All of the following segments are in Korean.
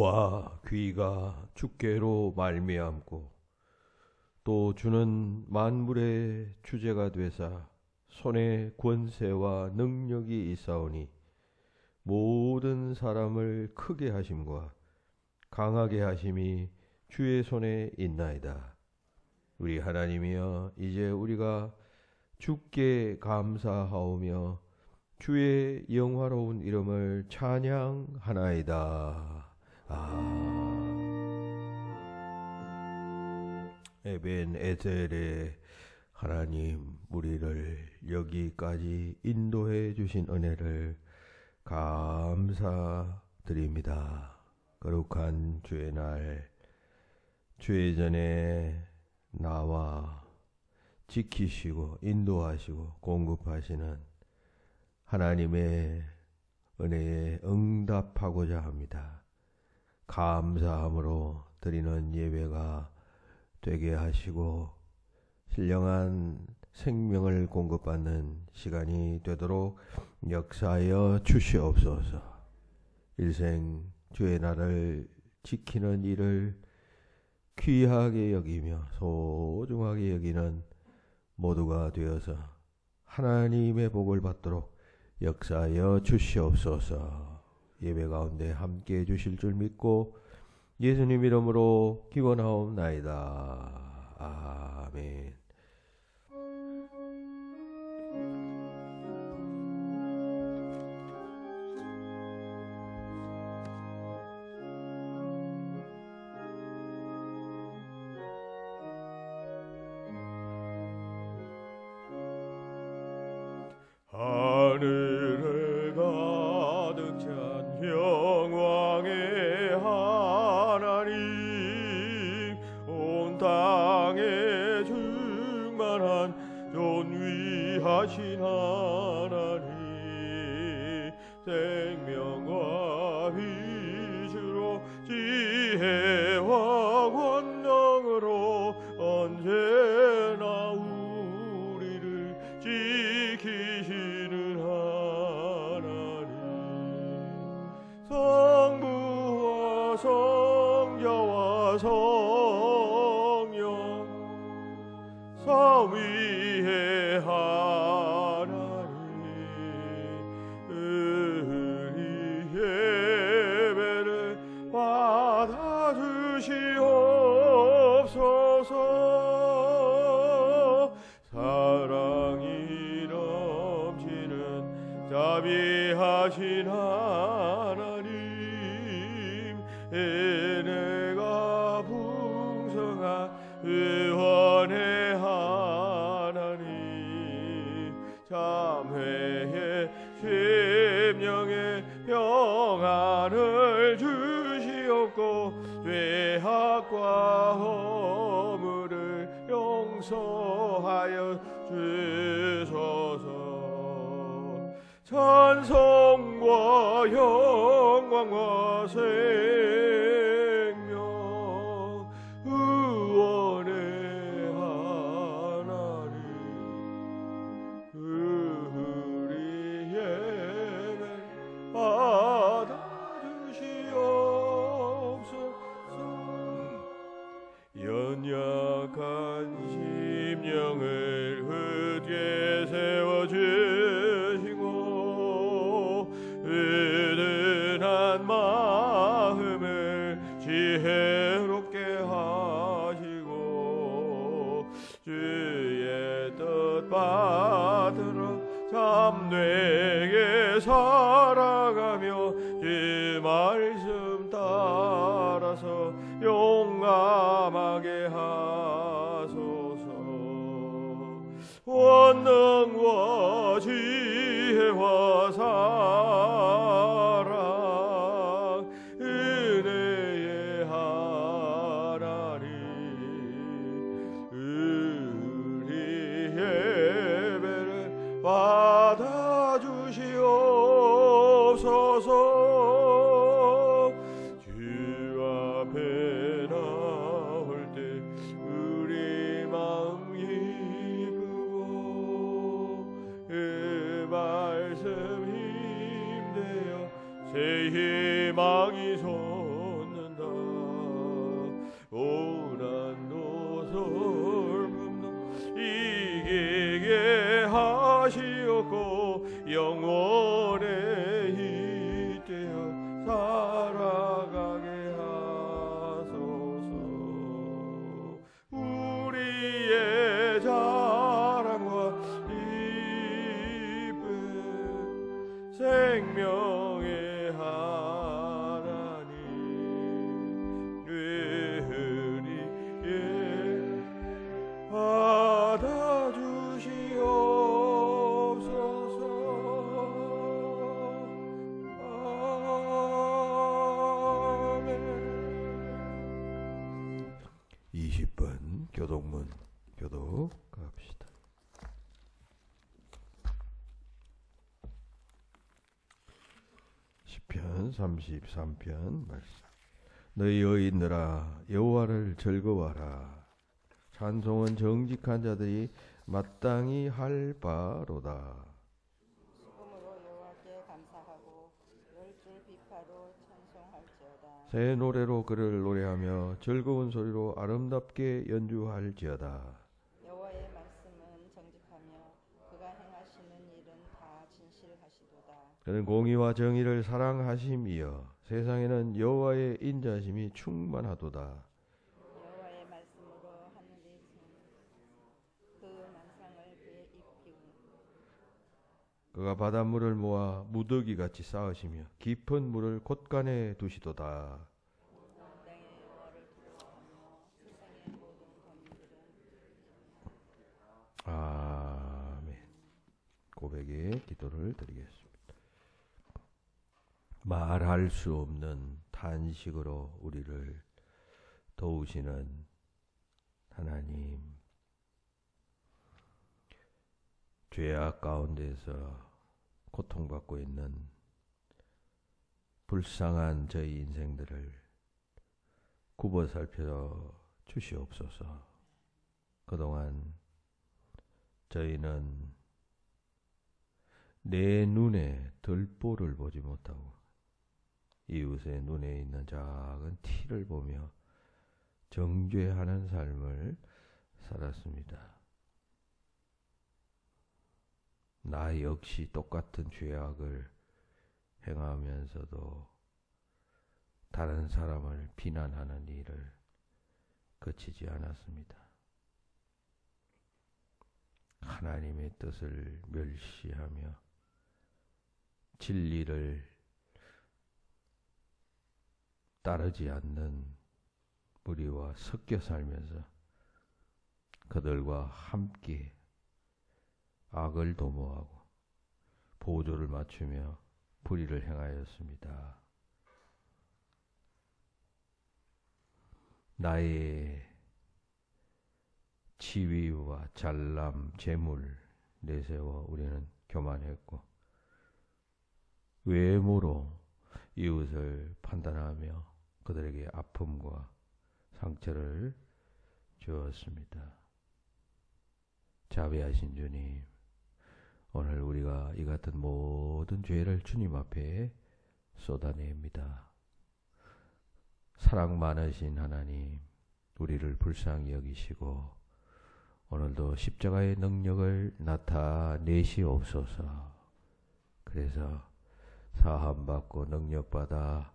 우와 귀가 주께로 말미암고 또 주는 만물의 주제가 되사 손에 권세와 능력이 있사오니 모든 사람을 크게 하심과 강하게 하심이 주의 손에 있나이다. 우리 하나님이여, 이제 우리가 주께 감사하오며 주의 영화로운 이름을 찬양하나이다. 에벤에셀의 하나님, 우리를 여기까지 인도해 주신 은혜를 감사드립니다. 거룩한 주의 날, 주의 전에 나와 지키시고 인도하시고 공급하시는 하나님의 은혜에 응답하고자 합니다. 감사함으로 드리는 예배가 되게 하시고 신령한 생명을 공급받는 시간이 되도록 역사하여 주시옵소서. 일생 주의 날을 지키는 일을 귀하게 여기며 소중하게 여기는 모두가 되어서 하나님의 복을 받도록 역사하여 주시옵소서. 예배 가운데 함께해 주실 줄 믿고 예수님 이름으로 기원하옵나이다. 아멘. 하늘을 가득 찬 영광의 하나님, 온 땅에 충만한 존귀하신 하나님, 생명과 빛으로 지혜와 권능으로 언제나 우리를 지키시는 하나님, 성부와 성자와 성령 삼위의 하나님, 우리 예배를 받아주시옵소서. 사랑이 넘치는 자비하신 하나님, 은혜가 풍성한 의원의 하나님, 참회의 심령의 평안을 주시옵고 죄악과 허물을 용서하여 주소서. 찬송과 영광과 생명 의원의 하나님, 우리 예배를 받아주시옵소서. 연약한 심령을 굳게 세워주시고 은은한 마음을 지혜롭게 하시고 주의 뜻 받들어 참되게 살아가며 주 말씀 따라서 용감하게 하소서. 원능과 지혜와 사랑 은혜의 하나님, 우리 예배를 받아주시옵소서. 주 앞에 나올 때 우리 마음 기쁘고 교독문 교독합시다. 시편 33편 말씀. 너희 여인들아 여호와를 즐거워하라. 찬송은 정직한 자들이 마땅히 할 바로다. 수금으로 여호와께 감사하고 열줄 비파로 찬송할지어다. 새 노래로 그를 노래하며 즐거운 소리로 아름답게 연주할지어다. 여호와의 말씀은 정직하며 그가 행하시는 일은 다 진실하시도다. 그는 공의와 정의를 사랑하심이여 세상에는 여호와의 인자심이 충만하도다. 여호와의 말씀으로 하늘이 그 만상을 그의 입히고 그가 바닷물을 모아 무더기같이 쌓으시며 깊은 물을 곳간에 두시도다. 땅의 여호와를 두려워하며 세상의 모든 거민들은 아멘. 고백의 기도를 드리겠습니다. 말할 수 없는 탄식으로 우리를 도우시는 하나님, 죄악 가운데서 고통받고 있는 불쌍한 저희 인생들을 굽어 살펴 주시옵소서. 그동안 저희는 내 눈에 들보를 보지 못하고 이웃의 눈에 있는 작은 티를 보며 정죄하는 삶을 살았습니다. 나 역시 똑같은 죄악을 행하면서도 다른 사람을 비난하는 일을 그치지 않았습니다. 하나님의 뜻을 멸시하며 진리를 따르지 않는 무리와 섞여 살면서 그들과 함께 악을 도모하고 보조를 맞추며 불의를 행하였습니다. 나의 지위와 잘남, 재물 내세워 우리는 교만했고 외모로 이웃을 판단하며 그들에게 아픔과 상처를 주었습니다. 자비하신 주님, 오늘 우리가 이 같은 모든 죄를 주님 앞에 쏟아냅니다. 사랑 많으신 하나님, 우리를 불쌍히 여기시고 오늘도 십자가의 능력을 나타내시옵소서. 그래서 사함받고 능력받아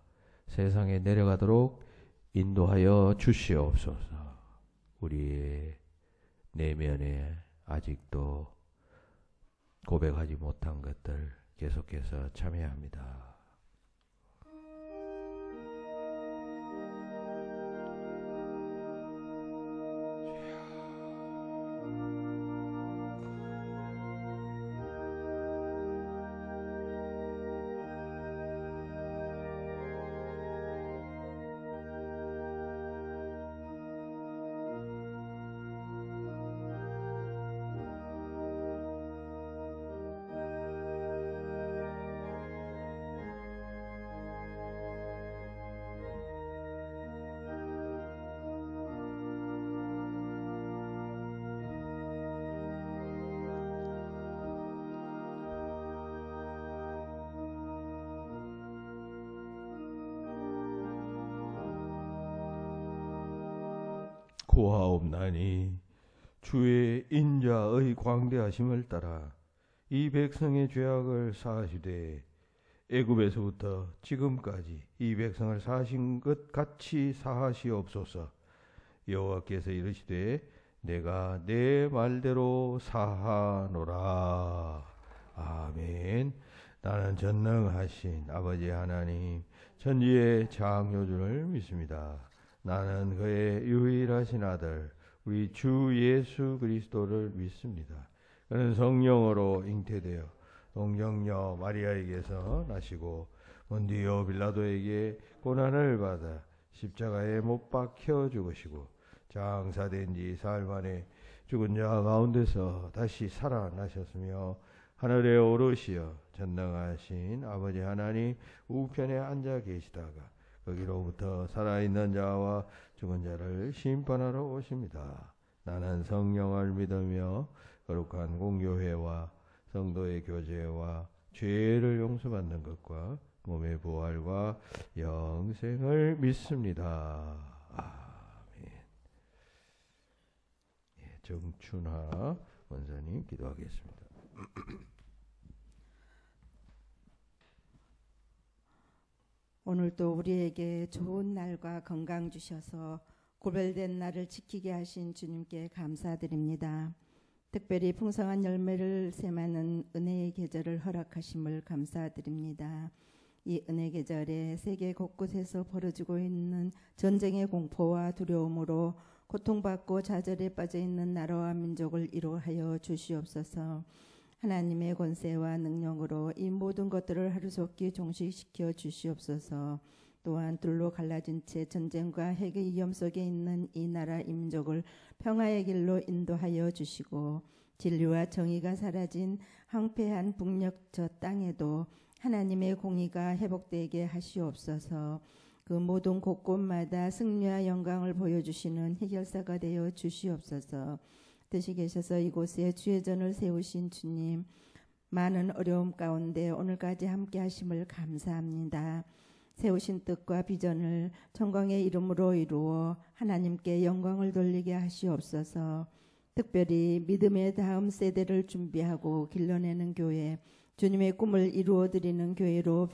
세상에 내려가도록 인도하여 주시옵소서. 우리의 내면에 아직도 고백하지 못한 것들 계속해서 참여합니다. 고하옵나니 주의 인자의 광대하심을 따라 이 백성의 죄악을 사하시되 애굽에서부터 지금까지 이 백성을 사하신 것 같이 사하시옵소서. 여호와께서 이르시되 내가 내 말대로 사하노라. 아멘. 나는 전능하신 아버지 하나님 천지의 창조주를 믿습니다. 나는 그의 유일하신 아들 우리 주 예수 그리스도를 믿습니다. 그는 성령으로 잉태되어 동정녀 마리아에게서 나시고 본디오 빌라도에게 고난을 받아 십자가에 못 박혀 죽으시고 장사된 지 사흘 만에 죽은 자 가운데서 다시 살아나셨으며 하늘에 오르시어 전능하신 아버지 하나님 우편에 앉아 계시다가 거기로부터 살아있는 자와 죽은 자를 심판하러 오십니다. 나는 성령을 믿으며 거룩한 공교회와 성도의 교제와 죄를 용서받는 것과 몸의 부활과 영생을 믿습니다. 아멘. 정춘하 원사님 기도하겠습니다. 오늘도 우리에게 좋은 날과 건강 주셔서 고별된 날을 지키게 하신 주님께 감사드립니다. 특별히 풍성한 열매를 샘하는 은혜의 계절을 허락하심을 감사드립니다. 이 은혜 계절에 세계 곳곳에서 벌어지고 있는 전쟁의 공포와 두려움으로 고통받고 좌절에 빠져 있는 나라와 민족을 위로하여 주시옵소서. 하나님의 권세와 능력으로 이 모든 것들을 하루속히 종식시켜 주시옵소서. 또한 둘로 갈라진 채 전쟁과 핵의 위험 속에 있는 이 나라 민족을 평화의 길로 인도하여 주시고 진리와 정의가 사라진 황폐한 북녘 저 땅에도 하나님의 공의가 회복되게 하시옵소서. 그 모든 곳곳마다 승리와 영광을 보여주시는 해결사가 되어 주시옵소서. 뜻이 계셔서 이곳에 주의 전을 세우신 주님, 많은 어려움 가운데 오늘까지 함께 하심을 감사합니다. 세우신 뜻과 비전을 천광의 이름으로 이루어 하나님께 영광을 돌리게 하시옵소서. 특별히 믿음의 다음 세대를 준비하고 길러내는 교회, 주님의 꿈을 이루어드리는 교회로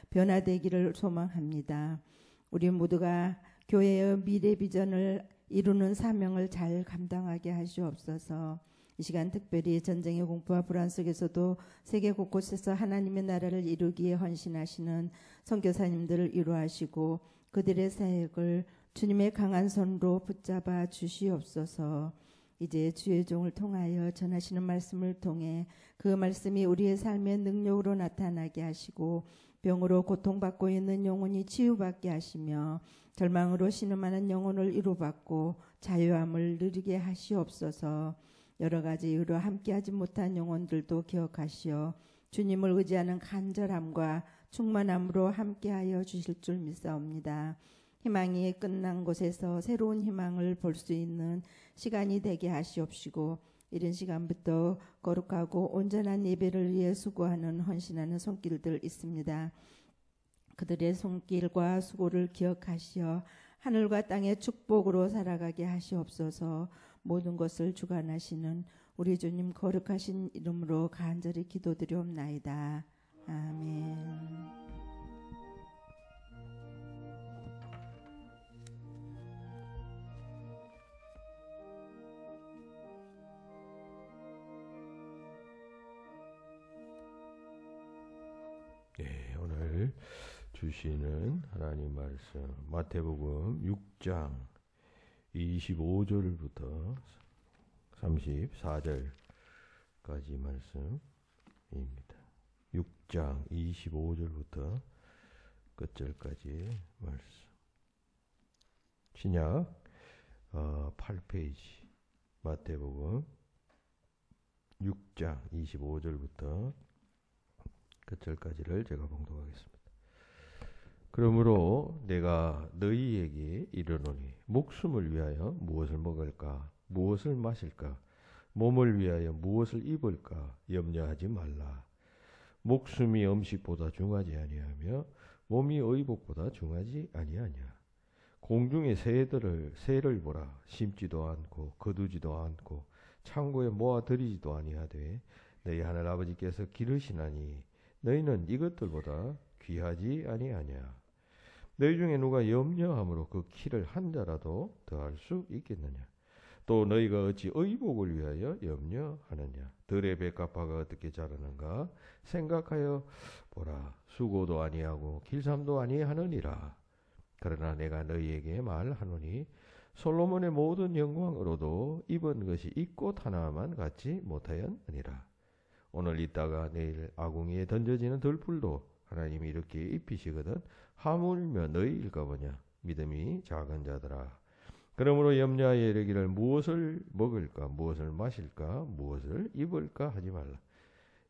변화되기를 소망합니다. 우리 모두가 교회의 미래 비전을 이루는 사명을 잘 감당하게 하시옵소서. 이 시간 특별히 전쟁의 공포와 불안 속에서도 세계 곳곳에서 하나님의 나라를 이루기에 헌신하시는 선교사님들을 위로하시고 그들의 사역을 주님의 강한 손으로 붙잡아 주시옵소서. 이제 주의 종을 통하여 전하시는 말씀을 통해 그 말씀이 우리의 삶의 능력으로 나타나게 하시고 병으로 고통받고 있는 영혼이 치유받게 하시며 절망으로 신음하는 영혼을 위로받고 자유함을 누리게 하시옵소서. 여러 가지 이유로 함께하지 못한 영혼들도 기억하시어 주님을 의지하는 간절함과 충만함으로 함께하여 주실 줄 믿사옵니다. 희망이 끝난 곳에서 새로운 희망을 볼 수 있는 시간이 되게 하시옵시고 이른 시간부터 거룩하고 온전한 예배를 위해 수고하는 헌신하는 손길들 있습니다. 그들의 손길과 수고를 기억하시어 하늘과 땅의 축복으로 살아가게 하시옵소서. 모든 것을 주관하시는 우리 주님 거룩하신 이름으로 간절히 기도드리옵나이다. 아멘. 네, 오늘 주시는 하나님 말씀 마태복음 6장 25절부터 34절까지 말씀입니다. 6장 25절부터 끝절까지 말씀. 신약 8페이지 마태복음 6장 25절부터 끝절까지를 제가 봉독하겠습니다. 그러므로 내가 너희에게 이르노니 목숨을 위하여 무엇을 먹을까 무엇을 마실까 몸을 위하여 무엇을 입을까 염려하지 말라. 목숨이 음식보다 중하지 아니하며 몸이 의복보다 중하지 아니하냐. 공중의 새를 보라. 심지도 않고 거두지도 않고 창고에 모아들이지도 아니하되 너희 하늘 아버지께서 기르시나니 너희는 이것들보다 귀하지 아니하냐. 너희 중에 누가 염려함으로 그 키를 한 자라도 더할 수 있겠느냐. 또 너희가 어찌 의복을 위하여 염려하느냐. 들의 백합화가 어떻게 자라는가 생각하여 보라. 수고도 아니하고 길쌈도 아니하느니라. 그러나 내가 너희에게 말하노니 솔로몬의 모든 영광으로도 입은 것이 이 꽃 하나만 같지 못하였느니라. 오늘 있다가 내일 아궁이에 던져지는 들풀도 하나님이 이렇게 입히시거든 하물며 너희일까 보냐. 믿음이 작은 자들아. 그러므로 염려하여 이르기를 무엇을 먹을까, 무엇을 마실까, 무엇을 입을까 하지 말라.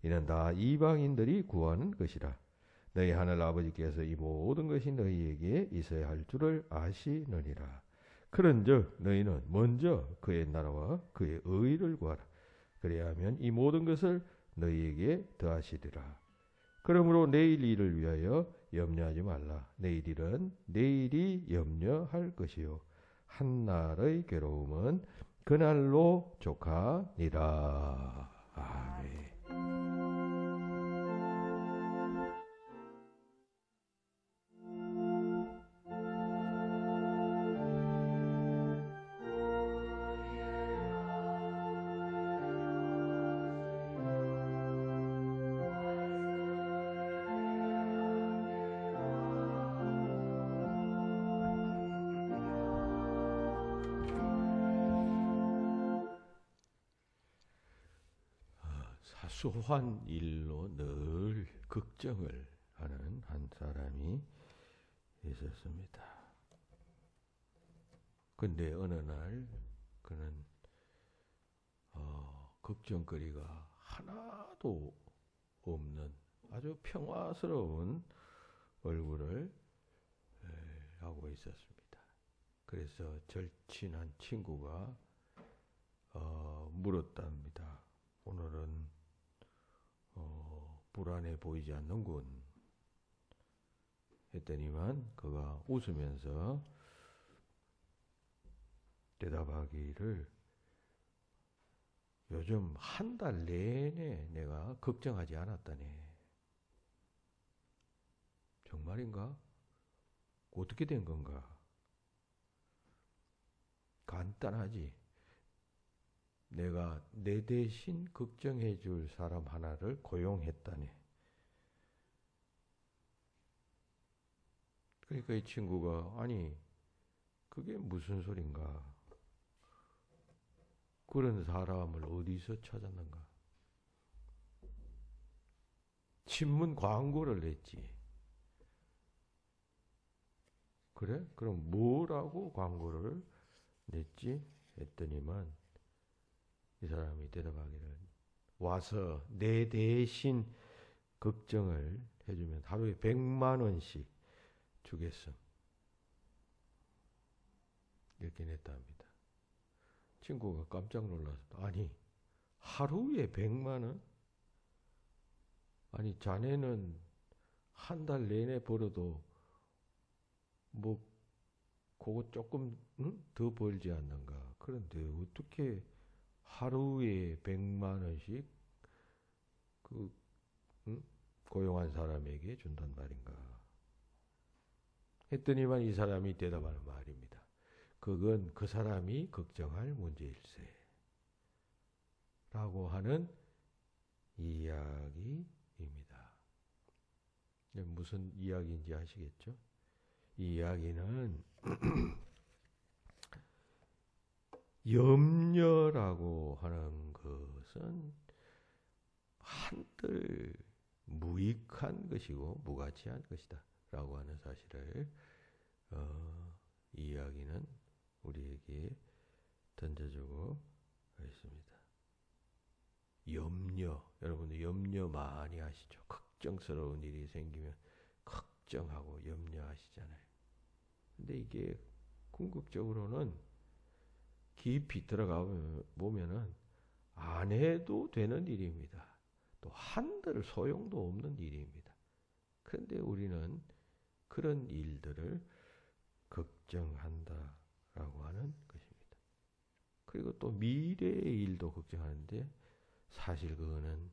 이는 다 이방인들이 구하는 것이라. 너희 하늘 아버지께서 이 모든 것이 너희에게 있어야 할 줄을 아시느니라. 그런즉 너희는 먼저 그의 나라와 그의 의를 구하라. 그래야하면 이 모든 것을 너희에게 더하시리라. 그러므로 내일 일을 위하여 염려하지 말라. 내일 일은 내일이 염려할 것이요 한날의 괴로움은 그날로 족하니라. 아멘. 사소한 일로 늘 걱정을 하는 한 사람이 있었습니다. 근데 어느 날 그는 걱정거리가 하나도 없는 아주 평화스러운 얼굴을 하고 있었습니다. 그래서 절친한 친구가 물었답니다. 오늘은 불안해 보이지 않는군. 했더니만 그가 웃으면서 대답하기를 요즘 한 달 내내 내가 걱정하지 않았다네. 정말인가? 어떻게 된 건가? 간단하지. 내가 내 대신 걱정해 줄 사람 하나를 고용했다네. 그러니까 이 친구가 아니 그게 무슨 소린가? 그런 사람을 어디서 찾았는가? 신문 광고를 냈지. 그래? 그럼 뭐라고 광고를 냈지? 했더니만 이 사람이 대답하기를 와서 내 대신 걱정을 해주면 하루에 100만 원씩 주겠음. 이렇게 냈답니다. 친구가 깜짝 놀라서 아니 하루에 100만 원? 아니 자네는 한 달 내내 벌어도 뭐 그거 조금 더 벌지 않는가? 그런데 어떻게 하루에 100만 원씩 고용한 사람에게 준단 말인가? 했더니만 이 사람이 대답하는 말입니다. 그건 그 사람이 걱정할 문제일세. 라고 하는 이야기입니다. 무슨 이야기인지 아시겠죠? 이 이야기는 염려라고 하는 것은 한들 무익한 것이고 무가치한 것이다 라고 하는 사실을 이 이야기는 우리에게 던져주고 있습니다. 염려, 여러분들 염려 많이 하시죠? 걱정스러운 일이 생기면 걱정하고 염려하시잖아요. 근데 이게 궁극적으로는 깊이 들어가 보면은 안 해도 되는 일입니다. 또 한들 소용도 없는 일입니다. 그런데 우리는 그런 일들을 걱정한다라고 하는 것입니다. 그리고 또 미래의 일도 걱정하는데 사실 그거는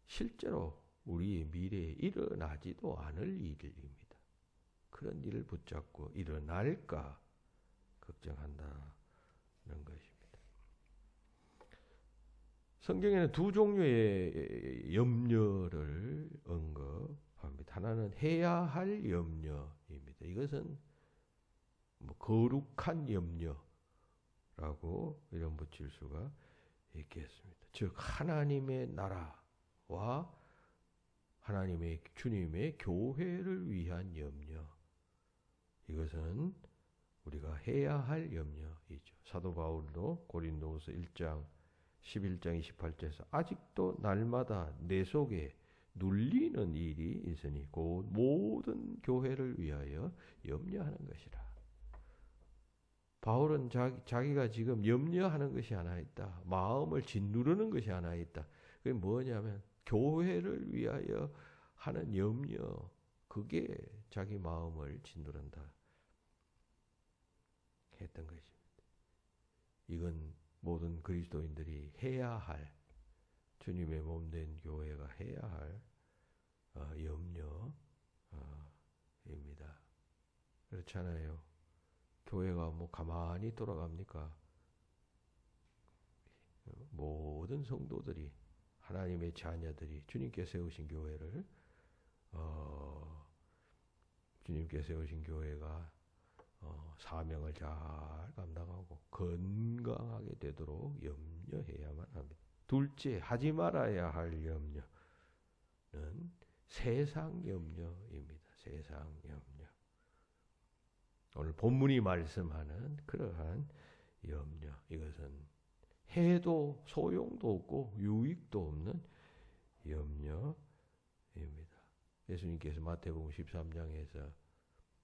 실제로 우리의 미래에 일어나지도 않을 일입니다. 그런 일을 붙잡고 일어날까 걱정한다는 것입니다. 성경에는 두 종류의 염려를 언급합니다. 하나는 해야 할 염려입니다. 이것은 뭐 거룩한 염려라고 이름 붙일 수가 있겠습니다. 즉 하나님의 나라와 하나님의 주님의 교회를 위한 염려. 이것은 우리가 해야 할 염려이죠. 사도 바울도 고린도후서 1장 11장 28절에서 아직도 날마다 내 속에 눌리는 일이 있으니 곧 모든 교회를 위하여 염려하는 것이라. 바울은 자기가 지금 염려하는 것이 하나 있다. 마음을 짓누르는 것이 하나 있다. 그게 뭐냐면 교회를 위하여 하는 염려. 그게 자기 마음을 짓누른다 했던 것입니다. 이건 모든 그리스도인들이 해야 할, 주님의 몸된 교회가 해야 할 염려입니다. 그렇잖아요. 교회가 뭐 가만히 돌아갑니까? 모든 성도들이, 하나님의 자녀들이 주님께 세우신 교회를 주님께 세우신 교회가 사명을 잘 감당하고 건강하게 되도록 염려해야만 합니다. 둘째, 하지 말아야 할 염려는 세상 염려입니다. 세상 염려. 오늘 본문이 말씀하는 그러한 염려, 이것은 해도 소용도 없고 유익도 없는 염려입니다. 예수님께서 마태복음 13장에서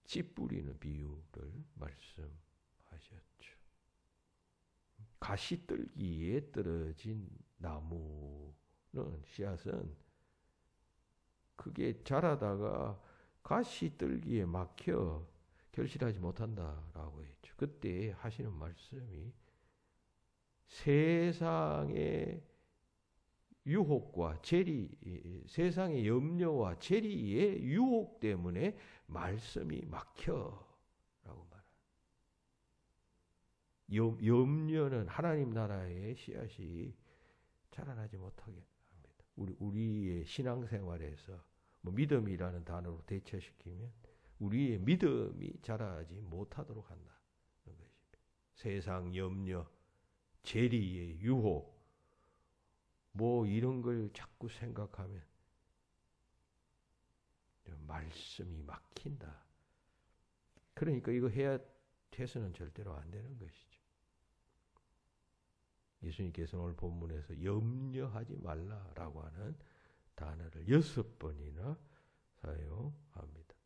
씨 뿌리는 비유를 말씀하셨죠. 가시떨기에 떨어진 나무는, 씨앗은 그게 자라다가 가시떨기에 막혀 결실하지 못한다라고 했죠. 그때 하시는 말씀이 세상의 유혹과 세상의 염려와 재리의 유혹 때문에 말씀이 막혀라고 말합니다. 염려는 하나님 나라의 씨앗이 자라나지 못하게 합니다. 우리의 신앙생활에서 뭐 믿음이라는 단어로 대체시키면 우리의 믿음이 자라지 못하도록 한다는 것입니다. 세상 염려, 재리의 유혹, 뭐 이런 걸 자꾸 생각하면 말씀이 막힌다. 그러니까 이거 해서는 절대로 안 되는 것이죠. 예수님께서는 오늘 본문에서 염려하지 말라라고 하는 단어를 6번이나 사용합니다.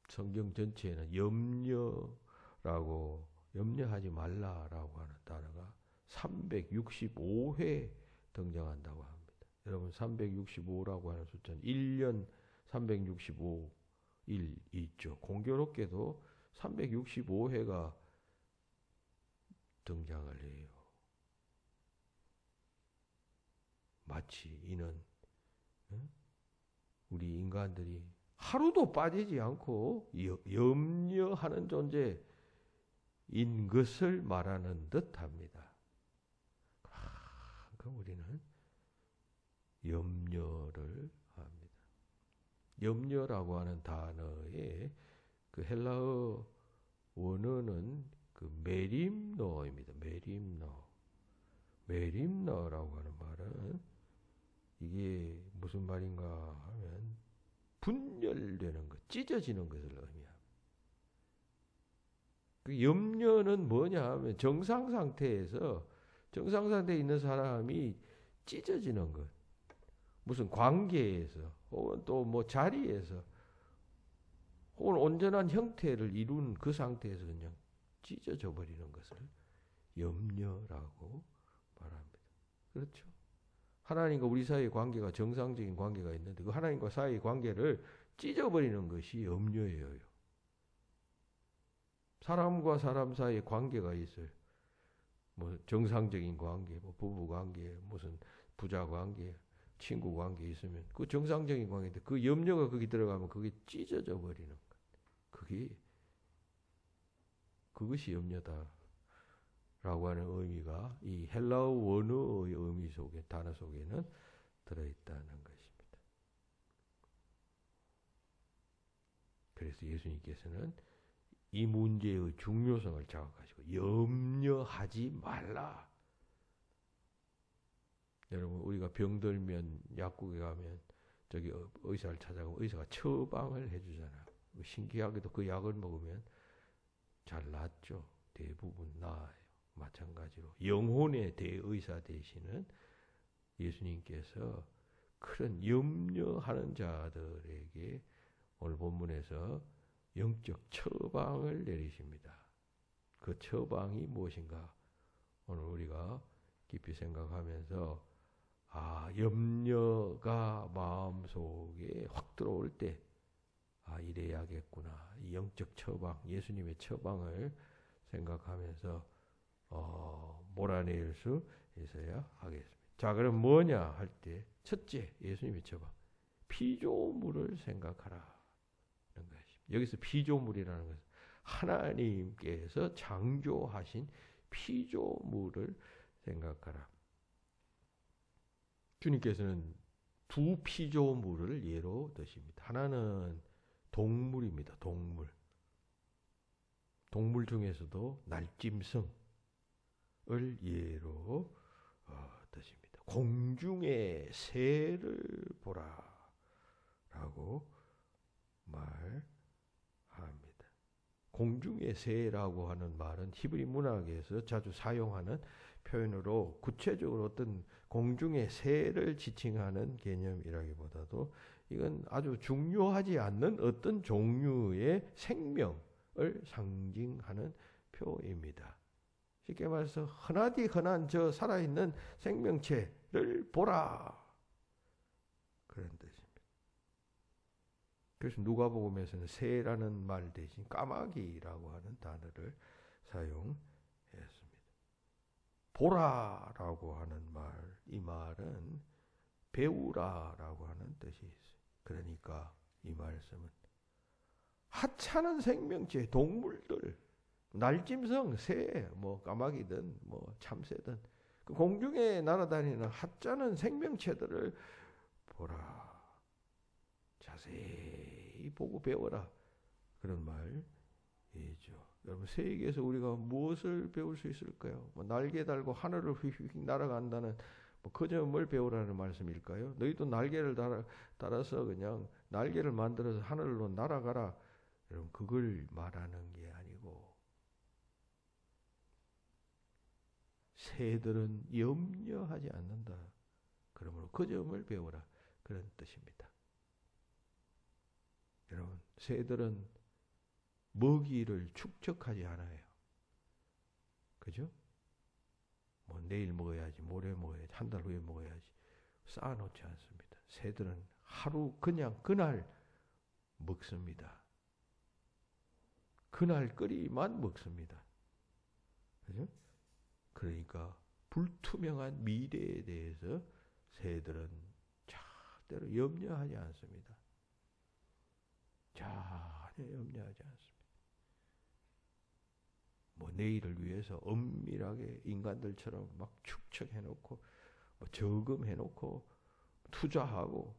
성경 전체에는 염려하지 말라라고 하는 단어가 365회 등장한다고 합니다. 여러분 365라고 하는 숫자는 1년 365일 있죠. 공교롭게도 365회가 등장을 해요. 마치 이는 우리 인간들이 하루도 빠지지 않고 염려하는 존재인 것을 말하는 듯합니다. 그럼 우리는 염려를 합니다. 염려라고 하는 단어의 그 헬라어 원어는 그 메림노입니다. 메림노라고 하는 말은 이게 무슨 말인가 하면 분열되는 것, 찢어지는 것을 의미합니다. 그 염려는 뭐냐 하면 정상 상태에 있는 사람이 찢어지는 것. 무슨 관계에서 혹은 또 뭐 자리에서 혹은 온전한 형태를 이룬 그 상태에서 그냥 찢어져 버리는 것을 염려라고 말합니다. 그렇죠? 하나님과 우리 사이의 관계가 정상적인 관계가 있는데 그 하나님과 사이의 관계를 찢어버리는 것이 염려예요. 사람과 사람 사이에 관계가 있어요. 뭐 정상적인 관계, 뭐 부부 관계, 무슨 부자 관계, 친구 관계 있으면 그 정상적인 관계인데 그 염려가 거기 들어가면 그게 찢어져 버리는 것. 그것이 염려다라고 하는 의미가 이 헬라어 원어의 의미 속에 단어 속에는 들어있다는 것입니다. 그래서 예수님께서는 이 문제의 중요성을 자각하시고 염려하지 말라. 여러분 우리가 병들면 약국에 가면 저기 의사를 찾아가면 의사가 처방을 해주잖아요. 신기하게도 그 약을 먹으면 잘 낫죠. 대부분 나아요. 마찬가지로 영혼의 대의사 되시는 예수님께서 그런 염려하는 자들에게 오늘 본문에서 영적 처방을 내리십니다. 그 처방이 무엇인가? 오늘 우리가 깊이 생각하면서 염려가 마음속에 확 들어올 때 이래야겠구나. 이 영적 처방, 예수님의 처방을 생각하면서 몰아낼 수 있어야 하겠습니다. 자, 그럼 뭐냐 할 때 첫째, 예수님의 처방. 피조물을 생각하라. 여기서 피조물이라는 것은 하나님께서 창조하신 피조물을 생각하라. 주님께서는 두 피조물을 예로 드십니다. 하나는 동물입니다. 동물 중에서도 날짐승을 예로 드십니다. 공중의 새를 보라 라고 말합니다. 공중의 새라고 하는 말은 히브리 문학에서 자주 사용하는 표현으로 구체적으로 어떤 공중의 새를 지칭하는 개념이라기보다도 이건 아주 중요하지 않는 어떤 종류의 생명을 상징하는 표입니다. 쉽게 말해서 흔하디 흔한 저 살아있는 생명체를 보라. 그런 뜻입니다. 그래서 누가복음에서는 새라는 말 대신 까마귀라고 하는 단어를 사용했습니다. 보라라고 하는 말, 이 말은 배우라라고 하는 뜻이 있어요. 그러니까 이 말씀은 하찮은 생명체, 동물들, 날짐승, 새, 까마귀든 참새든 그 공중에 날아다니는 하찮은 생명체들을 보라. 자세히 보고 배워라. 그런 말이죠. 여러분, 새에게서 우리가 무엇을 배울 수 있을까요? 날개 달고 하늘을 휙휙 날아간다는 그 점을 배우라는 말씀일까요? 너희도 날개를 달아서 그냥 날개를 만들어서 하늘로 날아가라. 여러분, 그걸 말하는 게 아니고 새들은 염려하지 않는다. 그러므로 그 점을 배우라. 그런 뜻입니다. 여러분, 새들은 먹이를 축적하지 않아요. 그죠? 내일 먹어야지, 모레 먹어야지, 한 달 후에 먹어야지 쌓아놓지 않습니다. 새들은 하루 그냥 그날 먹습니다. 그날 거리만 먹습니다. 그죠? 그러니까 불투명한 미래에 대해서 새들은 절대로 염려하지 않습니다. 전혀 염려하지 않습니다. 내일을 위해서 엄밀하게 인간들처럼 막 축적해놓고 저금해놓고 투자하고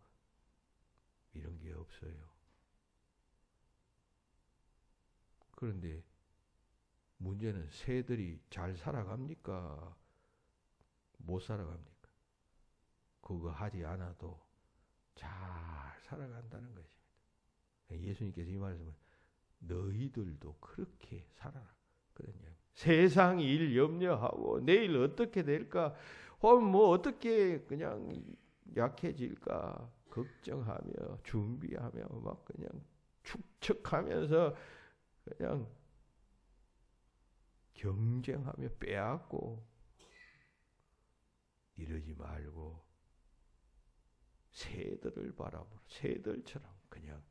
이런 게 없어요. 그런데 문제는 새들이 잘 살아갑니까? 못 살아갑니까? 그거 하지 않아도 잘 살아간다는 것입니다. 예수님께서 이 말씀은 너희들도 그렇게 살아라. 그러냐. 세상 일 염려하고 내일 어떻게 될까? 어떻게 그냥 약해질까? 걱정하며 준비하며 막 그냥 축적하면서 그냥 경쟁하며 빼앗고 이러지 말고 새들을 바라보라. 새들처럼 그냥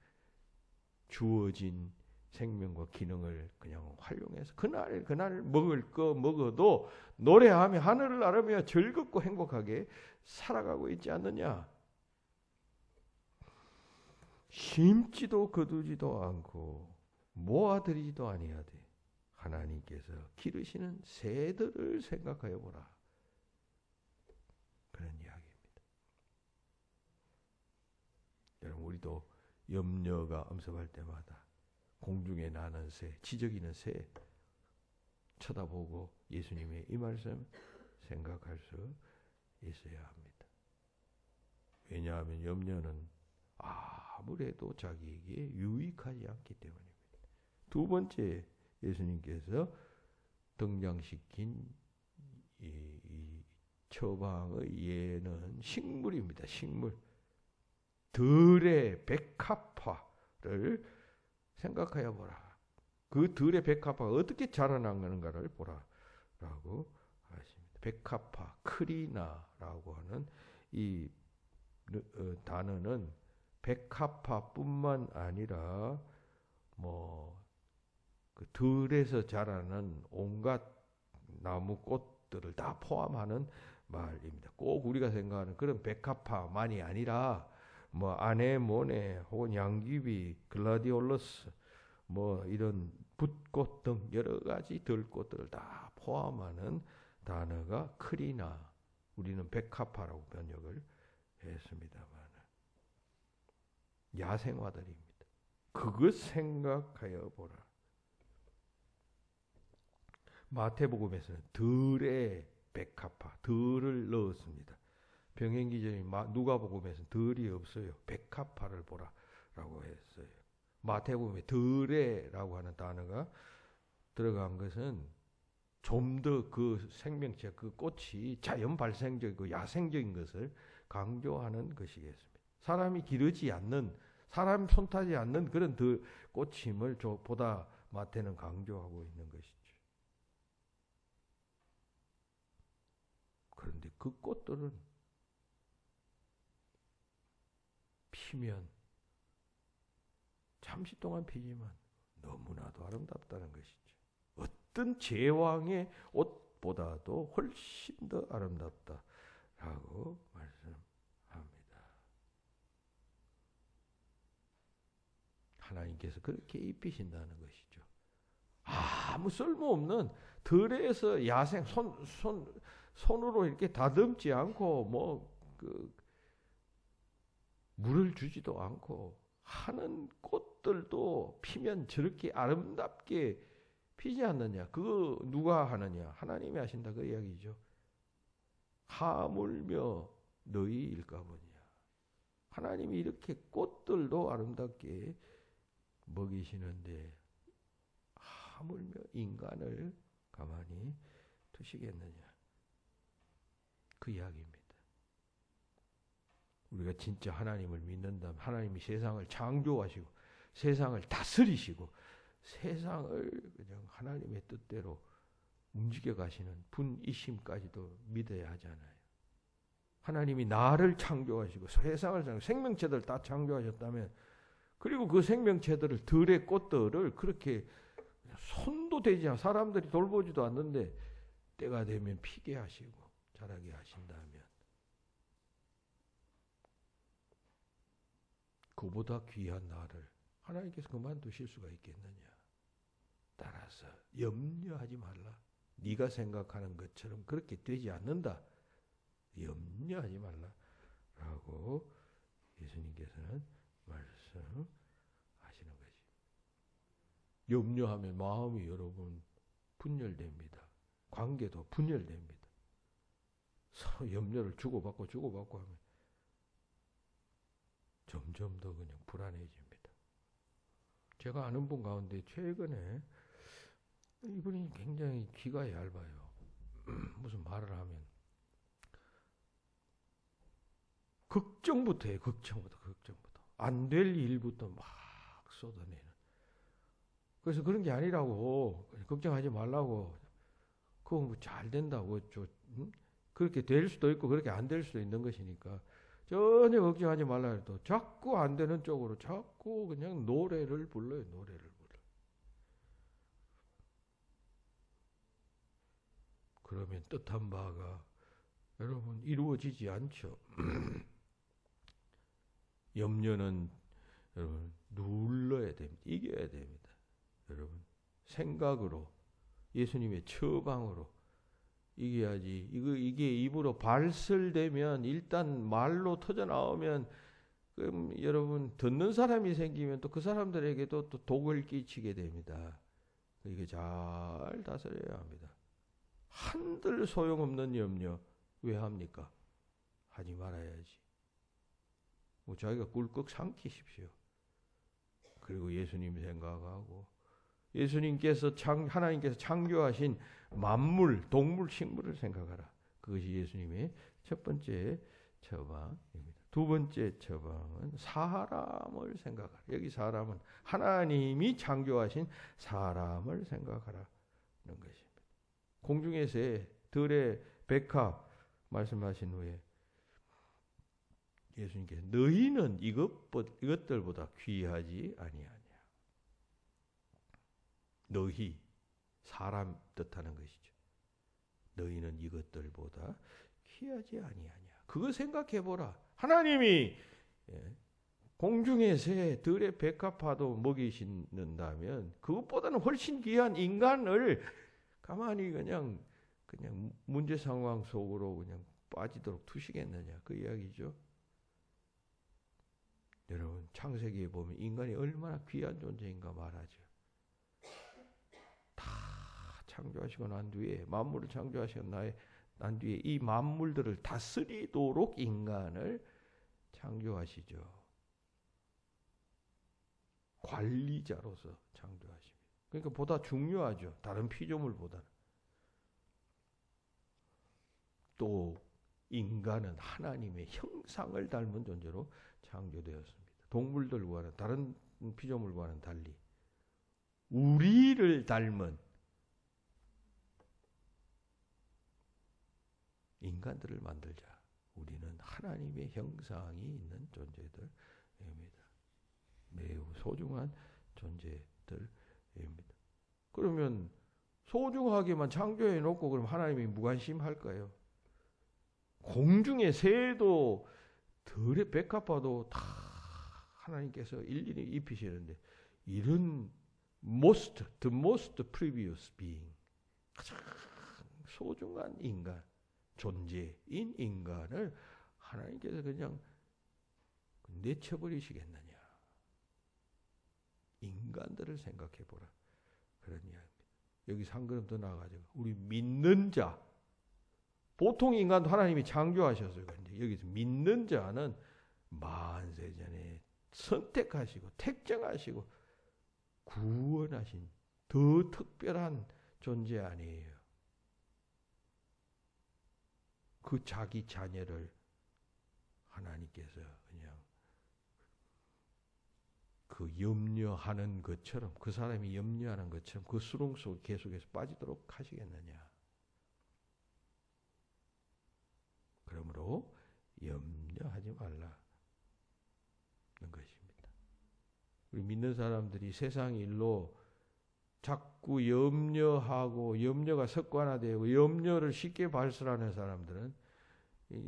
주어진 생명과 기능을 그냥 활용해서 그날 먹을 거 먹어도 노래하며 하늘을 나르며 즐겁고 행복하게 살아가고 있지 않느냐. 심지도 거두지도 않고 모아들이지도 아니하되 하나님께서 기르시는 새들을 생각하여 보라. 그런 이야기입니다. 여러분, 우리도 염려가 엄습할 때마다 공중에 나는 새, 지저귀는 새 쳐다보고 예수님의 이 말씀 생각할 수 있어야 합니다. 왜냐하면 염려는 아무래도 자기에게 유익하지 않기 때문입니다. 두 번째, 예수님께서 등장시킨 이 처방의 예는 식물입니다. 식물. 들의 백합화를 생각하여 보라. 그 들의 백합화가 어떻게 자라나는가를 보라라고 하십니다. 백합화, 크리나라고 하는 이 단어는 백합화뿐만 아니라 그 들에서 자라는 온갖 나무 꽃들을 다 포함하는 말입니다. 꼭 우리가 생각하는 그런 백합화만이 아니라 아네모네 혹은 양귀비, 글라디올러스 이런 붓꽃 등 여러 가지 들꽃들을 다 포함하는 단어가 크리나, 우리는 백합화라고 번역을 했습니다만 야생화들입니다. 그것 생각하여 보라. 마태복음에서는 들의 백합화, 들을 넣었습니다. 병행기전이 누가복음에서는 들이 없어요. 백합화를 보라라고 했어요. 마태복음에 들에라고 하는 단어가 들어간 것은 좀 더 그 생명체, 그 꽃이 자연 발생적이고 야생적인 것을 강조하는 것이겠습니다. 사람이 기르지 않는, 사람 손타지 않는 그런 꽃임을 보다 마태는 강조하고 있는 것이죠. 그런데 그 꽃들은 피면 잠시 동안 피지만 너무나도 아름답다는 것이죠. 어떤 제왕의 옷보다도 훨씬 더 아름답다라고 말씀합니다. 하나님께서 그렇게 입히신다는 것이죠. 아무 쓸모없는 들에서 야생 손으로 이렇게 다듬지 않고 물을 주지도 않고 하는 꽃들도 피면 저렇게 아름답게 피지 않느냐? 그거 누가 하느냐? 하나님이 하신다 그 이야기죠. 하물며 너희 일가보냐. 하나님이 이렇게 꽃들도 아름답게 먹이시는데 하물며 인간을 가만히 두시겠느냐? 그 이야기입니다. 우리가 진짜 하나님을 믿는다면 하나님이 세상을 창조하시고 세상을 다스리시고 세상을 그냥 하나님의 뜻대로 움직여 가시는 분이심까지도 믿어야 하잖아요. 하나님이 나를 창조하시고 세상을 생명체들 다 창조하셨다면 그리고 그 생명체들을 들의 꽃들을 그렇게 손도 대지 않아 사람들이 돌보지도 않는데 때가 되면 피게 하시고 자라게 하신다면 그보다 귀한 나를 하나님께서 그만두실 수가 있겠느냐. 따라서 염려하지 말라. 네가 생각하는 것처럼 그렇게 되지 않는다. 염려하지 말라. 라고 예수님께서는 말씀하시는 것입니다. 염려하면 마음이 여러분 분열됩니다. 관계도 분열됩니다. 서로 염려를 주고받고 하면 점점 더 그냥 불안해집니다. 제가 아는 분 가운데 최근에 이분이 굉장히 귀가 얇아요. 무슨 말을 하면 걱정부터 해요. 걱정부터. 안 될 일부터 막 쏟아내는. 그래서 그런 게 아니라고 걱정하지 말라고 그거 뭐 잘 된다고 그렇게 될 수도 있고 그렇게 안 될 수도 있는 것이니까 전혀 걱정하지 말라 해도 자꾸 안 되는 쪽으로 자꾸 그냥 노래를 불러요. 그러면 뜻한 바가 여러분 이루어지지 않죠. 염려는 여러분 눌러야 됩니다. 이겨야 됩니다. 여러분 생각으로 예수님의 처방으로 이겨야지. 이게 입으로 발설되면 일단 말로 터져 나오면 그럼 여러분 듣는 사람이 생기면 또 그 사람들에게도 또 독을 끼치게 됩니다. 이게 잘 다스려야 합니다. 한들 소용없는 염려 왜 합니까? 하지 말아야지. 자기가 꿀꺽 삼키십시오. 그리고 예수님 생각하고 예수님께서 하나님께서 창조하신 만물, 동물, 식물을 생각하라. 그것이 예수님의 첫 번째 처방입니다. 두 번째 처방은 사람을 생각하라. 여기 사람은 하나님이 창조하신 사람을 생각하라는 것입니다. 공중의 새, 들의 백합 말씀하신 후에 예수님께서 너희는 이것들보다 귀하지 아니하냐. 너희, 사람 뜻하는 것이죠. 너희는 이것들보다 귀하지 아니하냐. 그거 생각해보라. 하나님이 공중의 새, 들의 백합화도 먹이신다면 그것보다는 훨씬 귀한 인간을 가만히 그냥 문제 상황 속으로 그냥 빠지도록 두시겠느냐. 그 이야기죠. 여러분, 창세기에 보면 인간이 얼마나 귀한 존재인가 말하죠. 다 창조하시고 난 뒤에, 만물을 창조하시고 난 뒤에 이 만물들을 다스리도록 인간을 창조하시죠. 관리자로서 창조하십니다. 그러니까 보다 중요하죠. 다른 피조물보다는. 또 인간은 하나님의 형상을 닮은 존재로 창조되었습니다. 동물들과는, 다른 피조물과는 달리 우리를 닮은 인간들을 만들자. 우리는 하나님의 형상이 있는 존재들입니다. 매우 소중한 존재들입니다. 그러면 소중하게만 창조해 놓고 그럼 하나님이 무관심할까요? 공중의 새도 들의 백합화도 다 하나님께서 일일이 입히시는데 이런 the most precious being, 가장 소중한 인간, 존재인 인간을 하나님께서 그냥 내쳐버리시겠느냐. 인간들을 생각해보라. 그런 이야기입니다. 여기서 한 걸음 더 나아가지고 우리 믿는 자, 보통 인간도 하나님이 창조하셨어요. 그런데 여기서 믿는 자는 만세전에 선택하시고 택정하시고 구원하신 더 특별한 존재 아니에요. 그 자기 자녀를 하나님께서 그냥 그 염려하는 것처럼, 그 사람이 염려하는 것처럼 그 수렁 속 계속해서 빠지도록 하시겠느냐. 그러므로 염려하지 말라는 것입니다. 우리 믿는 사람들이 세상 일로 자꾸 염려하고 염려가 습관화되고 염려를 쉽게 발설하는 사람들은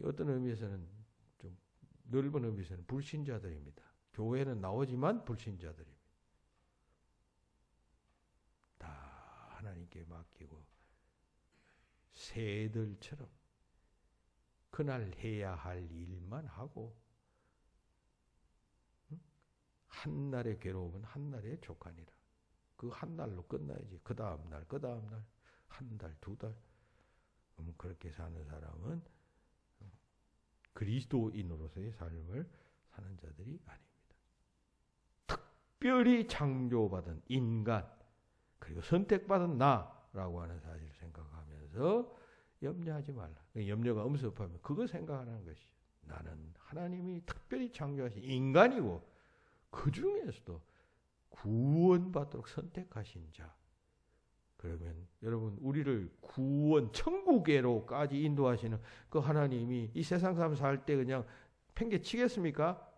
어떤 의미에서는 좀 넓은 의미에서는 불신자들입니다. 교회는 나오지만 불신자들입니다. 다 하나님께 맡기고 새들처럼 그날 해야 할 일만 하고 한날의 괴로움은 한날의 족하니라. 그 한날로 끝나야지. 그 다음날, 한 달, 두 달. 그렇게 사는 사람은 그리스도인으로서의 삶을 사는 자들이 아닙니다. 특별히 창조받은 인간, 그리고 선택받은 나라고 하는 사실을 생각하면서 염려하지 말라. 염려가 엄습하면 그거 생각하는 것이 나는 하나님이 특별히 창조하신 인간이고 그 중에서도 구원받도록 선택하신 자. 그러면 여러분 우리를 구원 천국에로까지 인도하시는 그 하나님이 이 세상 사람 살 때 그냥 팽개치겠습니까?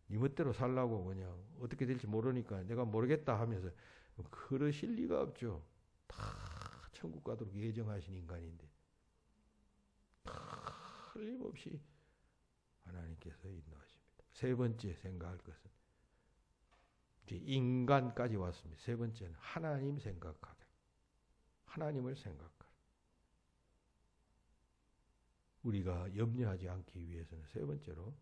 이 멋대로 살라고 그냥 어떻게 될지 모르니까 내가 모르겠다 하면서 그러실 리가 없죠. 다 천국 가도록 예정하신 인간인데 틀림없이 하나님께서 인도하십니다. 세 번째 생각할 것은 이제 인간까지 왔습니다. 세 번째는 하나님 생각하게. 하나님을 생각하라. 우리가 염려하지 않기 위해서는 세 번째로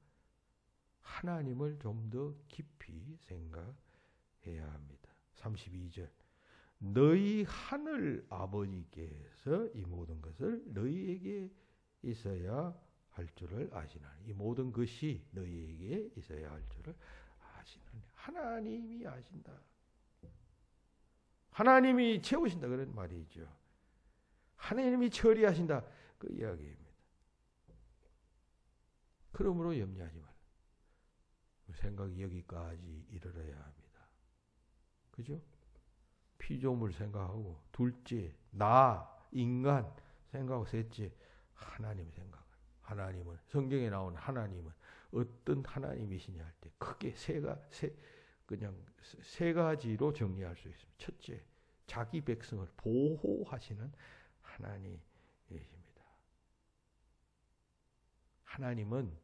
하나님을 좀 더 깊이 생각해야 합니다. 32절. 너희 하늘 아버지께서 이 모든 것을 너희에게 있어야 할 줄을 아시나니. 이 모든 것이 너희에게 있어야 할 줄을 아시나니. 하나님이 아신다. 하나님이 채우신다 그런 말이죠. 하나님이 처리하신다 그 이야기입니다. 그러므로 염려하지 말라. 생각이 여기까지 이르러야 합니다. 그죠? 피조물 생각하고 둘째 나 인간 생각하고 셋째 하나님 생각. 하나님은 성경에 나온 하나님은 어떤 하나님이시냐 할 때 크게 그냥 세 가지로 정리할 수 있습니다. 첫째, 자기 백성을 보호하시는 하나님이십니다. 하나님은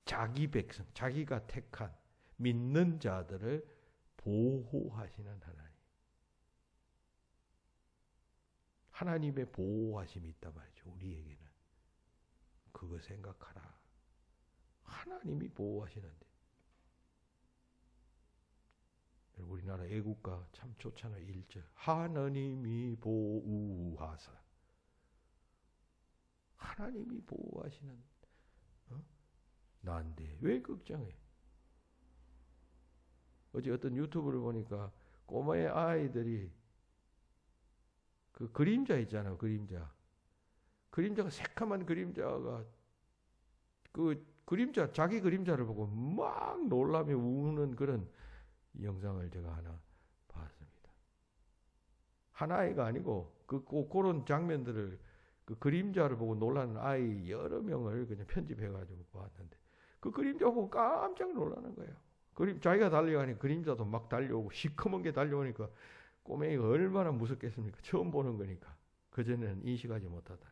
자기 백성, 자기가 택한 믿는 자들을 보호하시는 하나님. 하나님의 보호하심이 있단 말이죠. 우리에게는. 그거 생각하라. 하나님이 보호하시는데. 우리나라 애국가 참 좋잖아요. 1절. 하나님이 보호하사. 하나님이 보호하시는 난데 왜 걱정해? 어제 어떤 유튜브를 보니까 꼬마의 아이들이 그 그림자 있잖아요. 그림자가 새카만 그림자가 그 그림자 자기 그림자를 보고 막 놀라며 우는 그런 영상을 제가 하나 봤습니다. 하나이가 아니고 그런 장면들을 그 그림자를 보고 놀라는 아이 여러 명을 그냥 편집해가지고 봤는데 그 그림자 보고 깜짝 놀라는 거예요. 자기가 달려가니 그림자도 막 달려오고 시커먼 게 달려오니까 꼬맹이가 얼마나 무섭겠습니까? 처음 보는 거니까. 그전에는 인식하지 못하다.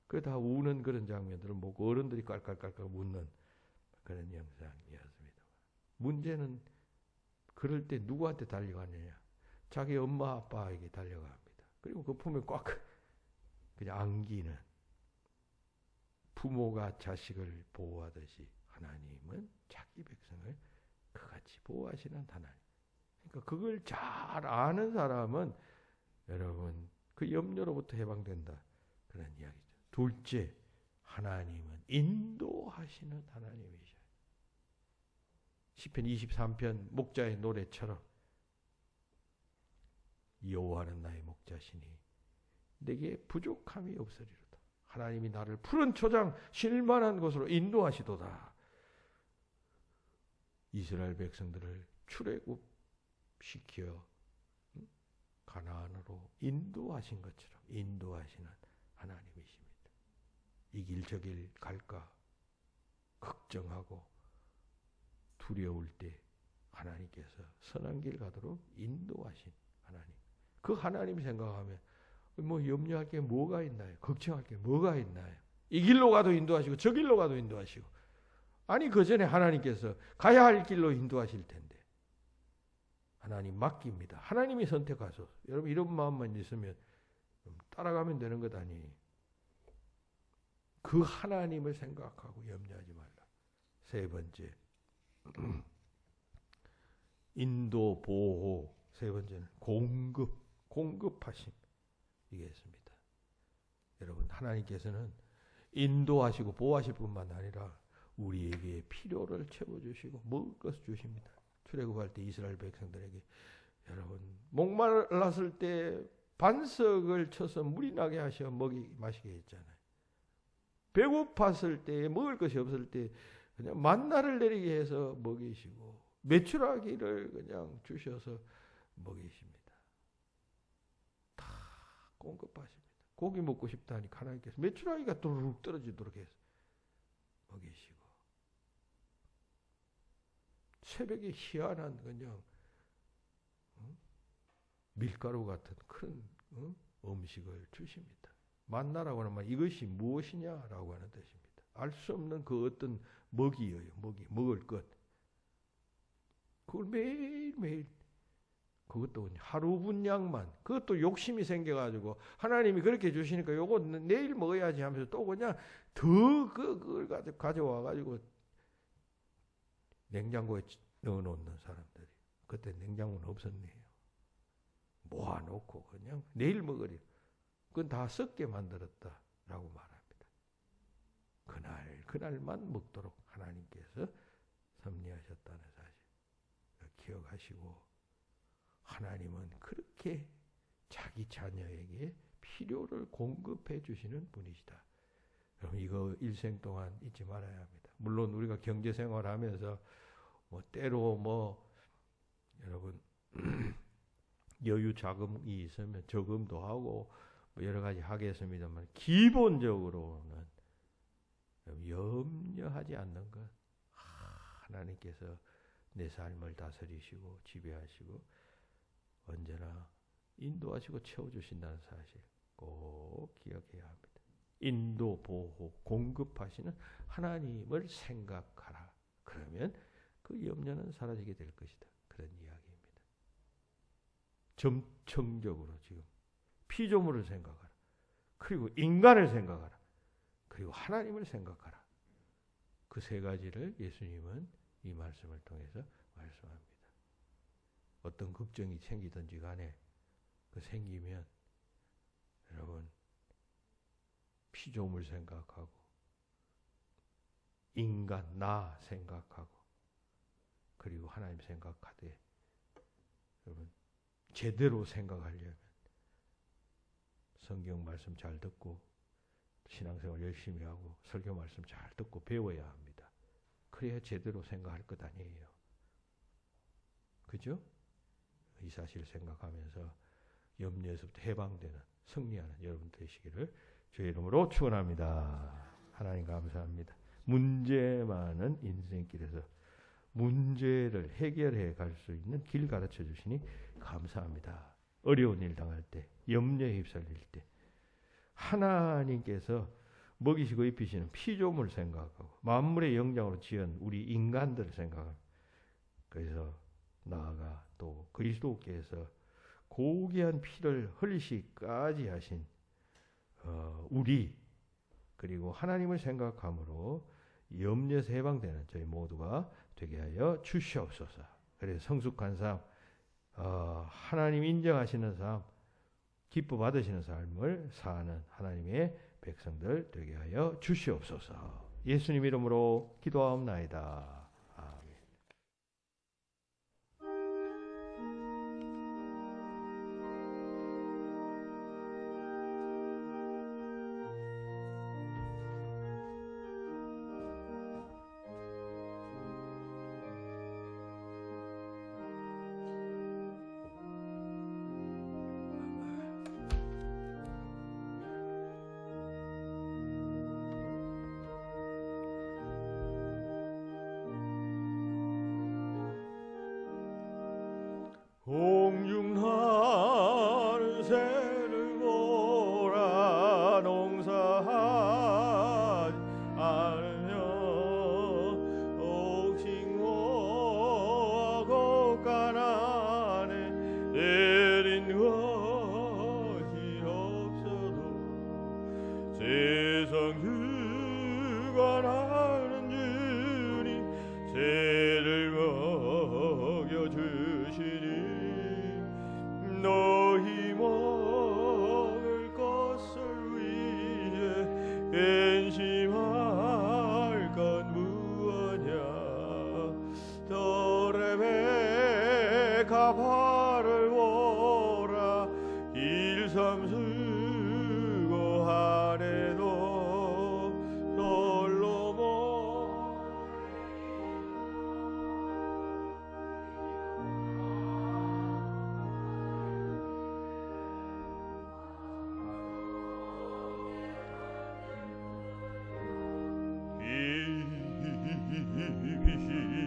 그 다 우는 그런 장면들을 보고 어른들이 깔깔깔깔 웃는 그런 영상이었습니다. 문제는 그럴 때 누구한테 달려가느냐? 자기 엄마 아빠에게 달려갑니다. 그리고 그 품에 꽉 그냥 안기는 부모가 자식을 보호하듯이 하나님은 자기 백성을 그같이 보호하시는 하나님. 그러니까 그걸 잘 아는 사람은 여러분 그 염려로부터 해방된다. 그런 이야기죠. 둘째, 하나님은 인도하시는 하나님이셔요. 시편 23편 목자의 노래처럼 여호와는 나의 목자시니 내게 부족함이 없으리로다. 하나님이 나를 푸른 초장 쉴만한 곳으로 인도하시도다. 이스라엘 백성들을 출애굽시켜 가나안으로 인도하신 것처럼 인도하시는 하나님이십니다. 이 길 저 길 갈까 걱정하고 두려울 때 하나님께서 선한 길 가도록 인도하신 하나님. 그 하나님 생각하면 뭐 염려할 게 뭐가 있나요? 걱정할 게 뭐가 있나요? 이 길로 가도 인도하시고 저 길로 가도 인도하시고. 아니 그 전에 하나님께서 가야 할 길로 인도하실 텐데. 하나님 맡깁니다. 하나님이 선택하소서. 여러분 이런 마음만 있으면 따라가면 되는 것 아니. 그 하나님을 생각하고 염려하지 말라. 세 번째. 인도, 보호. 세 번째는 공급하심. 이게 있습니다. 여러분 하나님께서는 인도하시고 보호하실 뿐만 아니라 우리에게 필요를 채워주시고 먹을 것을 주십니다. 출애굽할 때 이스라엘 백성들에게 여러분 목말랐을 때 반석을 쳐서 물이 나게 하셔 마시게 했잖아요. 배고팠을 때 먹을 것이 없을 때 그냥 만나를 내리게 해서 먹이시고 메추라기를 그냥 주셔서 먹이십니다. 다 공급하십니다. 고기 먹고 싶다니 하나님께서 메추라기가 도둑 떨어지도록 해서 먹이시고 새벽에 희한한 그냥 밀가루 같은 큰 음식을 주십니다. 만나라고 하면 이것이 무엇이냐라고 하는 뜻입니다. 알 수 없는 그 어떤 먹이예요. 먹을 것. 그걸 매일매일 그것도 하루 분량만 그것도 욕심이 생겨가지고 하나님이 그렇게 주시니까 요거 내일 먹어야지 하면서 또 그냥 더 그걸 가져와가지고 냉장고에 넣어놓는 사람들이 그때 냉장고는 없었네요. 모아놓고 그냥 내일 먹으리. 그건 다 썩게 만들었다라고 말합니다. 그날만 먹도록 하나님께서 섭리하셨다는 사실 기억하시고 하나님은 그렇게 자기 자녀에게 필요를 공급해 주시는 분이시다. 여러분 이거 일생 동안 잊지 말아야 합니다. 물론 우리가 경제 생활하면서 뭐 때로 여러분 여유 자금이 있으면 저금도 하고 뭐 여러 가지 하겠습니다만 기본적으로는 염려하지 않는 것. 하나님께서 내 삶을 다스리시고 지배하시고 언제나 인도하시고 채워주신다는 사실 꼭 기억해야 합니다. 인도, 보호, 공급하시는 하나님을 생각하라. 그러면 그 염려는 사라지게 될 것이다. 그런 이야기입니다. 점층적으로 지금 피조물을 생각하라. 그리고 인간을 생각하라. 그리고 하나님을 생각하라. 그 세 가지를 예수님은 이 말씀을 통해서 말씀합니다. 어떤 걱정이 생기든지 간에 그 생기면 여러분 피조물 생각하고 인간 나 생각하고 그리고 하나님 생각하되 여러분 제대로 생각하려면 성경 말씀 잘 듣고 신앙생활 열심히 하고 설교 말씀 잘 듣고 배워야 합니다. 그래야 제대로 생각할 것 아니에요. 그죠? 이 사실 생각하면서 염려에서부터 해방되는 승리하는 여러분 되시기를 주의 이름으로 축원합니다. 하나님 감사합니다. 문제 많은 인생길에서 문제를 해결해 갈 수 있는 길 가르쳐 주시니 감사합니다. 어려운 일 당할 때, 염려에 휩쓸릴 때 하나님께서 먹이시고 입히시는 피조물 생각하고 만물의 영장으로 지은 우리 인간들 생각하고 그래서 나아가 또 그리스도께서 고귀한 피를 흘리시기까지 하신 우리 그리고 하나님을 생각함으로 염려에서 해방되는 저희 모두가 되게 하여 주시옵소서. 그래서 성숙한 삶, 하나님 인정하시는 삶, 기뻐 받으시는 삶을 사는 하나님의 백성들 되게 하여 주시옵소서. 예수님 이름으로 기도하옵나이다. 공중하는 새를 보라 농사하지 않으며 옥신호와 곡간안에 내린 것이 없어도 세상 주관하는 주님 새를 먹여주시니 너희 먹을 것을 위해 근심할 건 무엇냐 도레베가 발을 보라 길섬 수고하래도 솔로몬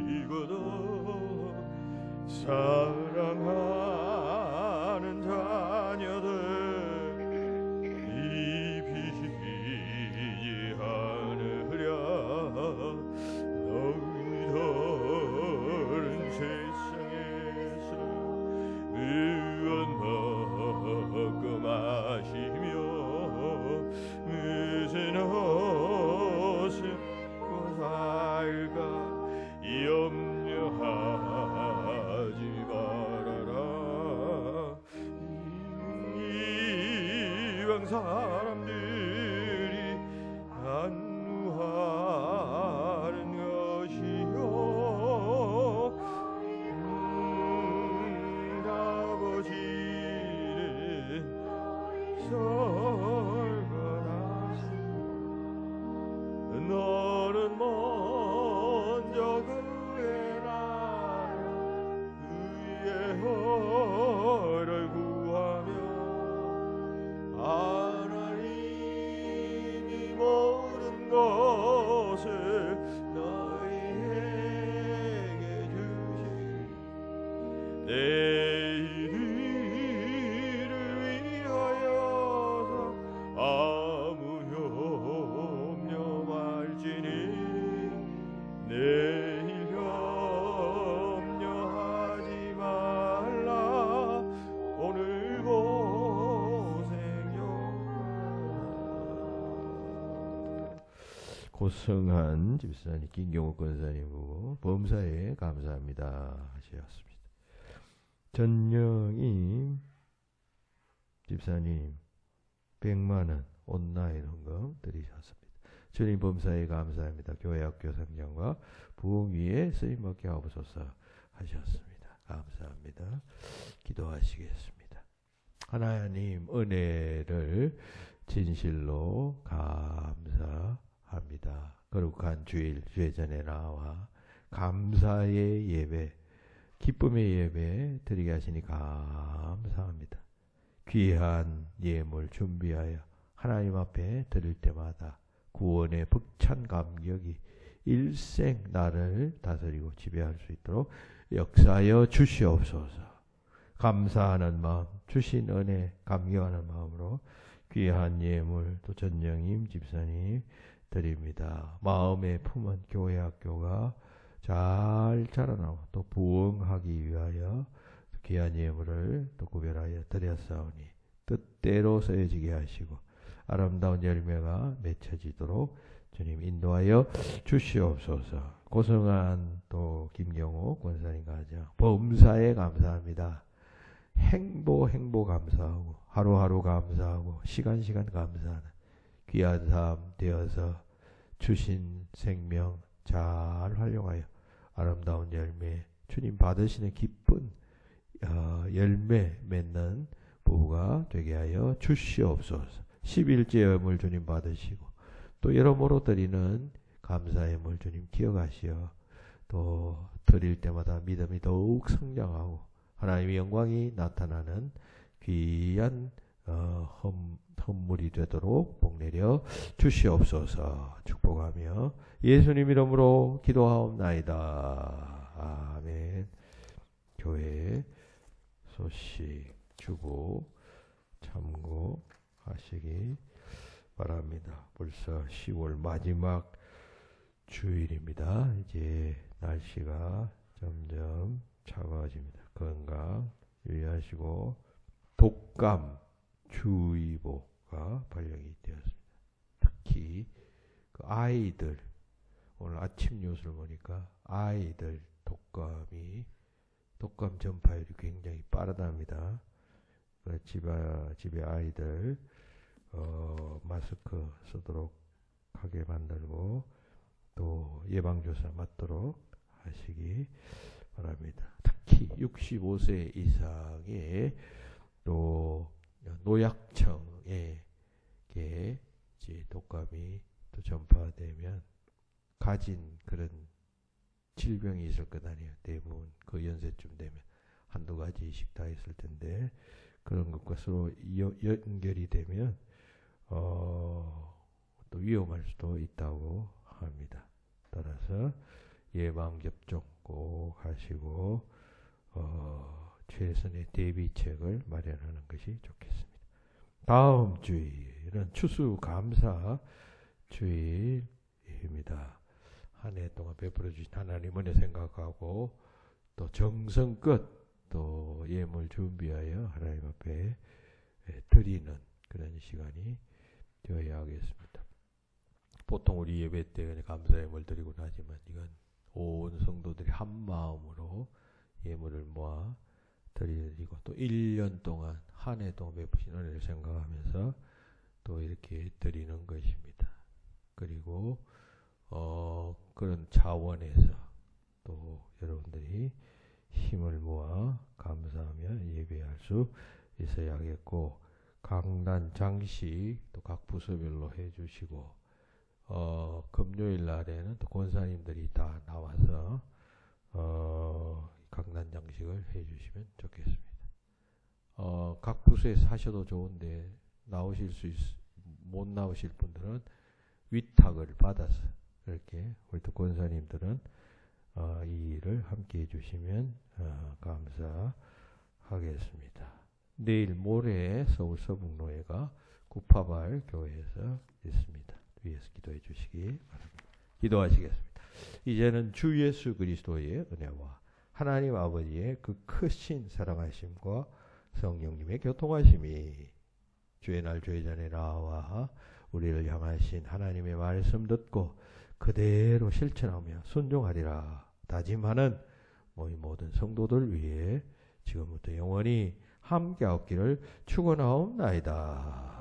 비시거든 사랑하는 자녀들 입히지 않으랴 너희들은 세상에서 무엇 먹고 마시며 무슨 옷을 입고 살까 염려하지 말아라 이방 사람들이 안무하는 것이요 답을 설거라 너는 먼저 그의 나라 그의 허를 구하며 하나님이 모든 것을 너희에게 주신 내 이를 위하여서 아무 염려 말지니 내일 염려하지 말라 오늘 고성한 집사님 김경호 권사님 보고 범사에 감사합니다 하셨습니다. 전영임 집사님 100만원 온라인 헌금 드리셨습니다. 주님 범사에 감사합니다. 교회 학교 성장과 부흥 위에 쓰임받게 하옵소서 하셨습니다. 감사합니다. 기도하시겠습니다. 하나님 은혜를 진실로 감사합니다. 거룩한 주일 주회전에 나와 감사의 예배 기쁨의 예배 드리게 하시니 감사합니다. 귀한 예물 준비하여 하나님 앞에 드릴 때마다 구원의 벅찬 감격이 일생 나를 다스리고 지배할 수 있도록 역사하여 주시옵소서. 감사하는 마음, 주신 은혜 감격하는 마음으로 귀한 예물 또 전영임 집사님 드립니다. 마음에 품은 교회 학교가 잘 자라나고 또 부흥하기 위하여 귀한 예물을 또 구별하여 드렸사오니 뜻대로 쓰여지게 하시고 아름다운 열매가 맺혀지도록 주님 인도하여 주시옵소서. 고성한 또 김경호 권사님 가정 범사에 감사합니다. 행보 감사하고 하루하루 감사하고 시간 감사하는 귀한 삶 되어서 주신 생명 잘 활용하여 아름다운 열매 주님 받으시는 기쁜 열매 맺는 부부가 되게 하여 주시옵소서. 11제염을 주님 받으시고 또 여러모로 드리는 감사의 물 주님 기억하시어 또 드릴 때마다 믿음이 더욱 성장하고 하나님의 영광이 나타나는 귀한 헌물이 되도록 복내려 주시옵소서. 축복하며 예수님 이름으로 기도하옵나이다. 아멘. 교회 소식 주고 참고하시기 바랍니다. 벌써 10월 마지막 주일입니다. 이제 날씨가 점점 차가워집니다. 건강 유의하시고 독감 주의보가 발령이 되었습니다. 특히 그 아이들 오늘 아침 뉴스를 보니까 아이들 독감 전파율이 굉장히 빠르답니다. 집에 아이들 마스크 쓰도록 하게 만들고 또 예방주사 맞도록 하시기 바랍니다. 특히 65세 이상의 또 노약청에 이제 독감이 또 전파되면 가진 그런 질병이 있을 것 아니에요. 대부분 그 연세쯤 되면 한두 가지씩 다 있을 텐데 그런 것과 서로 연결이 되면 또 위험할 수도 있다고 합니다. 따라서 예방접종 꼭 하시고 최선의 대비책을 마련하는 것이 좋겠습니다. 다음 주일은 추수감사 주일입니다. 한 해 동안 베풀어 주신 하나님 은혜 생각하고 또 정성껏 또 예물 준비하여 하나님 앞에 드리는 그런 시간이 되어야 하겠습니다. 보통 우리 예배 때 감사 예물 드리곤 하지만 이건 온 성도들이 한 마음으로 예물을 모아 드리고 또 1년 동안 한 해 동안 베푸신 은혜를 생각하면서 또 이렇게 드리는 것입니다. 그리고 그런 차원에서 또 여러분들이 힘을 모아 감사하며 예배할 수 있어야겠고 강단 장식 또 각 부서별로 해주시고 금요일 날에는 또 권사님들이 다 나와서 강단 장식을 해주시면 좋겠습니다. 각 부서에서 하셔도 좋은데 못 나오실 분들은 위탁을 받아서 이렇게 우리 또 권사님들은 이 일을 함께 해주시면 감사하겠습니다. 내일 모레 서울 서북로회가 구파발 교회에서 있습니다. 위에서 기도해 주시기 바랍니다. 기도하시겠습니다. 이제는 주 예수 그리스도의 은혜와 하나님 아버지의 그 크신 사랑하심과 성령님의 교통하심이 주의 날 주의 전에 나와 우리를 향하신 하나님의 말씀 듣고 그대로 실천하며 순종하리라 다짐하는 모든 성도들 위해 지금부터 영원히 함께 없기를 축원하옵나이다.